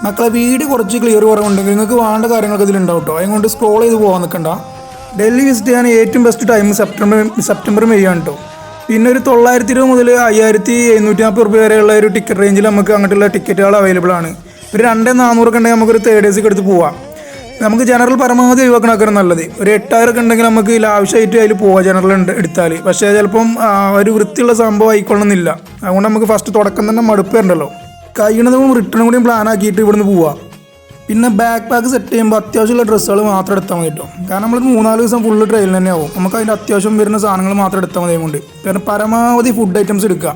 മക്കളെ വീഡിയോ കുറച്ച് ക്ലിയർ കുറവുണ്ടെങ്കിൽ നിങ്ങൾക്ക് വേണ്ട കാര്യങ്ങളൊക്കെ ഇതിലുണ്ടാവും കേട്ടോ. അതുകൊണ്ട് സ്ക്രോൾ ചെയ്ത് പോകാൻ നിൽക്കണ്ട. ഡൽഹി വിസിറ്റ് ചെയ്യാൻ ഏറ്റവും ബെസ്റ്റ് ടൈം സെപ്റ്റംബർ മെയ് ആണ് കേട്ടോ. പിന്നെ ഒരു 920 മുതൽ 5740 രൂപ വരെയുള്ള ഒരു ടിക്കറ്റ് റേഞ്ചിൽ നമുക്ക് അങ്ങോട്ടുള്ള ടിക്കറ്റുകൾ അവൈലബിൾ ആണ്. ഒരു 2400 ഒക്കെ ഉണ്ടെങ്കിൽ നമുക്കൊരു 3 days എടുത്ത് പോവാം. നമുക്ക് ജനറൽ പരമാവധി ഒഴിവാക്കണമൊക്കെ നല്ലത്. ഒരു 8000 ഒക്കെ ഉണ്ടെങ്കിൽ നമുക്ക് ലാവശ്യമായിട്ട് അതിൽ പോവാം ജനറൽ എടുത്താൽ. പക്ഷേ ചിലപ്പം ഒരു വൃത്തിയുള്ള സംഭവം ആയിക്കൊള്ളുന്നില്ല. അതുകൊണ്ട് നമുക്ക് ഫസ്റ്റ് തുടക്കം തന്നെ മടുപ്പ് വരണ്ടല്ലോ. കഴിയണതും റിട്ടേൺ കൂടിയും പ്ലാൻ ആക്കിയിട്ട് ഇവിടുന്ന് പോവാം. പിന്നെ ബാക്ക് പാക്ക് സെറ്റ് ചെയ്യുമ്പോൾ അത്യാവശ്യമുള്ള ഡ്രസ്സുകൾ മാത്രം എടുത്താൽ മതി കേട്ടോ. കാരണം നമ്മൾ 3-4 ദിവസം ഫുള്ള് ട്രെയിനിൽ തന്നെ ആവും. നമുക്ക് അതിൻ്റെ അത്യാവശ്യം വരുന്ന സാധനങ്ങൾ മാത്രം എടുത്താൽ മതി. കൊണ്ട് കാരണം പരമാവധി ഫുഡ് ഐറ്റംസ് എടുക്കുക.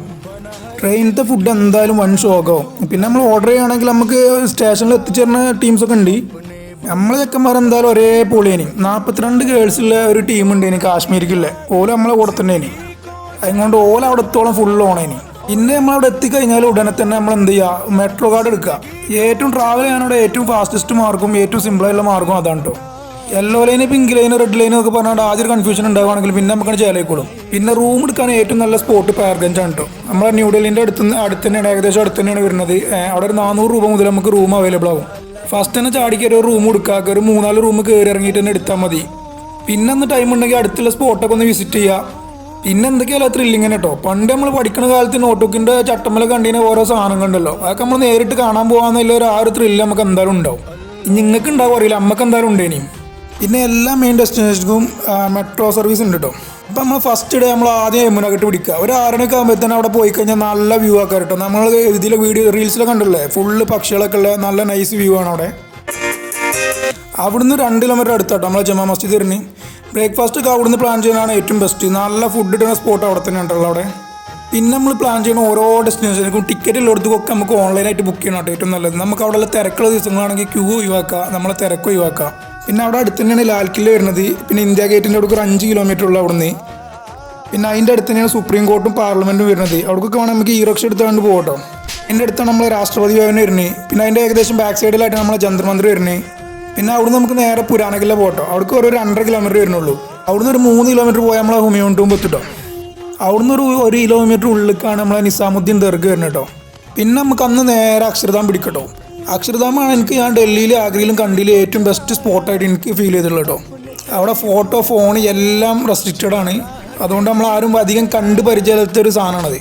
ട്രെയിനിലത്തെ ഫുഡ് എന്തായാലും വൺ ഷോക്കാവും. പിന്നെ നമ്മൾ ഓർഡർ ചെയ്യുകയാണെങ്കിൽ നമുക്ക് സ്റ്റേഷനിൽ എത്തിച്ചേരുന്ന ടീംസൊക്കെ ഉണ്ട്. നമ്മളെ ചെക്കന്മാർ എന്തായാലും ഒരേ പൊളിയേനി. 42 ഗേൾസുള്ള ഒരു ടീമുണ്ടേനി കാശ്മീരിക്കുള്ള. ഓല നമ്മളെ കൂടെ തന്നെ ഇനി. അതുകൊണ്ട് ഓല അവിടെ എത്തോളം ഫുള്ള് ഓണേനി. പിന്നെ നമ്മളവിടെ എത്തിക്കഴിഞ്ഞാൽ ഉടനെ തന്നെ നമ്മൾ എന്ത് ചെയ്യുക, മെട്രോ കാർഡ് എടുക്കുക. ഏറ്റവും ട്രാവൽ ചെയ്യാനവിടെ ഏറ്റവും ഫാസ്റ്റസ്റ്റ് മാർഗം ഏറ്റവും സിമ്പിളായിട്ടുള്ള മാർഗം അതാണ് കേട്ടോ. Yellow line pink line red line ഒക്കെ പറഞ്ഞാൽ ആദ്യം കൺഫ്യൂഷൻ ഉണ്ടാവുകയാണെങ്കിൽ പിന്നെ നമുക്ക് ചേലയിക്കോളും. പിന്നെ റൂം എടുക്കാൻ ഏറ്റവും നല്ല സ്പോട്ട് പാർഗഞ്ചാണ് കേട്ടോ. നമ്മളെ ന്യൂഡൽഹിൻ്റെ അടുത്ത് തന്നെയാണ്, ഏകദേശം അടുത്ത് തന്നെയാണ് വരുന്നത്. അവിടെ ഒരു 400 രൂപ മുതൽ നമുക്ക് റൂം അവൈലബിൾ ആവും. ഫസ്റ്റ് തന്നെ ചാടിക്കറി ഒരു റൂം എടുക്കുക. ഒരു 3-4 റൂം കയറി ഇറങ്ങിയിട്ട് തന്നെ എടുത്താൽ മതി. പിന്നെ ഒന്ന് ടൈം ഉണ്ടെങ്കിൽ അടുത്തുള്ള സ്പോട്ടൊക്കെ ഒന്ന് വിസിറ്റ് ചെയ്യുക. പിന്നെ എന്തൊക്കെയല്ല ത്രില്ലിങ് തന്നെ കേട്ടോ. പണ്ട് നമ്മൾ പഠിക്കുന്ന കാലത്ത് നോട്ട്ബുക്കിൻ്റെ ചട്ടമ്മല കണ്ടിന് ഓരോ സാധനങ്ങൾ ഉണ്ടല്ലോ. അതൊക്കെ നമ്മൾ നേരിട്ട് കാണാൻ പോകാമെന്നുള്ള ഒരു ത്രില്ല് നമുക്ക് എന്തായാലും ഉണ്ടാവും. നിങ്ങൾക്ക് ഉണ്ടാവും അറിയില്ല, നമുക്ക് എന്തായാലും ഉണ്ടേനും. പിന്നെ എല്ലാ മെയിൻ ഡെസ്റ്റിനേഷനും മെട്രോ സർവീസ് ഉണ്ട് കേട്ടോ. അപ്പം നമ്മൾ ഫസ്റ്റ് ഡേ നമ്മൾ ആദ്യം യമുനഘട്ട് പിടിക്കുക. ഒരു 6 മണിയൊക്കെ ആകുമ്പോഴത്തേനും അവിടെ പോയി കഴിഞ്ഞാൽ നല്ല വ്യൂ ആക്കാം കേട്ടോ. നമ്മൾ ഇതിലെ റീൽസിലൊക്കെ കണ്ടല്ലേ, ഫുള്ള് പക്ഷികളൊക്കെ ഉള്ള നല്ല നൈസ് വ്യൂ ആണ് അവിടെ. അവിടുന്ന് 2 കിലോമീറ്റർ അടുത്താട്ടോ നമ്മളെ ജമാ മസ്ജിദ് വരുന്നു. ബ്രേക്ക്ഫാസ്റ്റ് ഒക്കെ അവിടുന്ന് പ്ലാൻ ചെയ്യാനാണ് ഏറ്റവും ബെസ്റ്റ്. നല്ല ഫുഡ് ഇടുന്ന സ്പോട്ട് അവിടെ തന്നെ ഉണ്ടല്ലോ അവിടെ. പിന്നെ നമ്മൾ പ്ലാൻ ചെയ്യുന്ന ഓരോ ഡെസ്റ്റിനേഷനും ടിക്കറ്റ് ഉള്ളിടത്തൊക്കെ നമുക്ക് ഓൺലൈനായിട്ട് ബുക്ക് ചെയ്യണം കേട്ടോ, ഏറ്റവും നല്ലത്. നമുക്ക് അവിടെ തിരക്കുള്ള ദിവസങ്ങളാണെങ്കിൽ ക്യൂ ഒഴിവാക്കാം, നമ്മളെ തിരക്ക് ഒഴിവാക്കാം. പിന്നെ അവിടെ അടുത്ത് തന്നെയാണ് ലാൽ കില്ല വരുന്നത്. പിന്നെ ഇന്ത്യ ഗേറ്റിൻ്റെ അവിടെ ഒരു 5 കിലോമീറ്റർ ഉള്ള അവിടുന്ന്. പിന്നെ അതിൻ്റെ അടുത്ത് തന്നെയാണ് സുപ്രീം കോർട്ടും പാർലമെൻറ്റും വരുന്നത്. അവിടേക്കൊക്കെ വേണം നമുക്ക് റിക്ഷ എടുത്തുകൊണ്ട് പോകട്ടോ. അതിൻ്റെ അടുത്താണ് നമ്മൾ രാഷ്ട്രപതി ഭവൻ വരുന്നത്. പിന്നെ അതിൻ്റെ ഏകദേശം ബാക്ക് സൈഡിലായിട്ട് നമ്മളെ ജന്തർ മന്ദിർ വരുന്നത്. പിന്നെ അവിടുന്ന് നമുക്ക് നേരെ പുരാനകില്ല പോകട്ടോ. അവിടേക്ക് ഒരു 2.5 കിലോമീറ്റർ വരുന്നുള്ളൂ. അവിടുന്ന് ഒരു 3 കിലോമീറ്റർ പോയാൽ നമ്മളെ ഹുമയൂൺ ടൂംബ് എത്തിട്ടോ. അവിടുന്ന് ഒരു കിലോമീറ്റർ ഉള്ളിലേക്കാണ് നമ്മളെ നിസാമുദ്ദീൻ ദർഗ വരുന്നത് കേട്ടോ. പിന്നെ നമുക്ക് അന്ന് നേരെ അക്ഷർധാം പിടിക്കട്ടോ. അക്ഷർധാമാണ് എനിക്ക് ഞാൻ ഡൽഹിയിലും ആഗ്രയിലും കണ്ടിയിലും ഏറ്റവും ബെസ്റ്റ് സ്പോട്ടായിട്ട് എനിക്ക് ഫീൽ ചെയ്തിട്ടുള്ളത് കേട്ടോ. അവിടെ ഫോട്ടോ ഫോൺ എല്ലാം റെസ്ട്രിക്റ്റഡ് ആണ്. അതുകൊണ്ട് നമ്മൾ ആരും അധികം കണ്ട് പരിചയത്തൊരു സാധനമാണത്.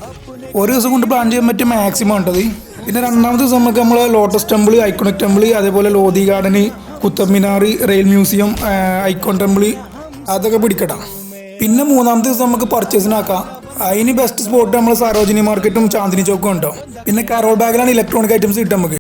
ഒരു ദിവസം കൊണ്ട് പ്ലാൻ ചെയ്യാൻ പറ്റിയ മാക്സിമം ഉണ്ടത്. പിന്നെ 2ാമത്തെ ദിവസം നമുക്ക് നമ്മൾ ലോട്ടസ് ടെമ്പിൾ, ഐക്കോണിക് ടെമ്പിൾ, അതേപോലെ Lodhi garden, Qutub Minar, rail museum, icon temple അതൊക്കെ പിടിക്കട്ടാം. പിന്നെ 3ാമത്തെ ദിവസം നമുക്ക് പർച്ചേസിനാക്കാം. അതിന് ബെസ്റ്റ് സ്പോട്ട് നമ്മൾ സരോജിനി മാർക്കറ്റും ചാന്ദിനി ചൗക്കും ഉണ്ടോ. പിന്നെ കരോൾ ബാഗിലാണ് ഇലക്ട്രോണിക് ഐറ്റംസ് കിട്ടും നമുക്ക്.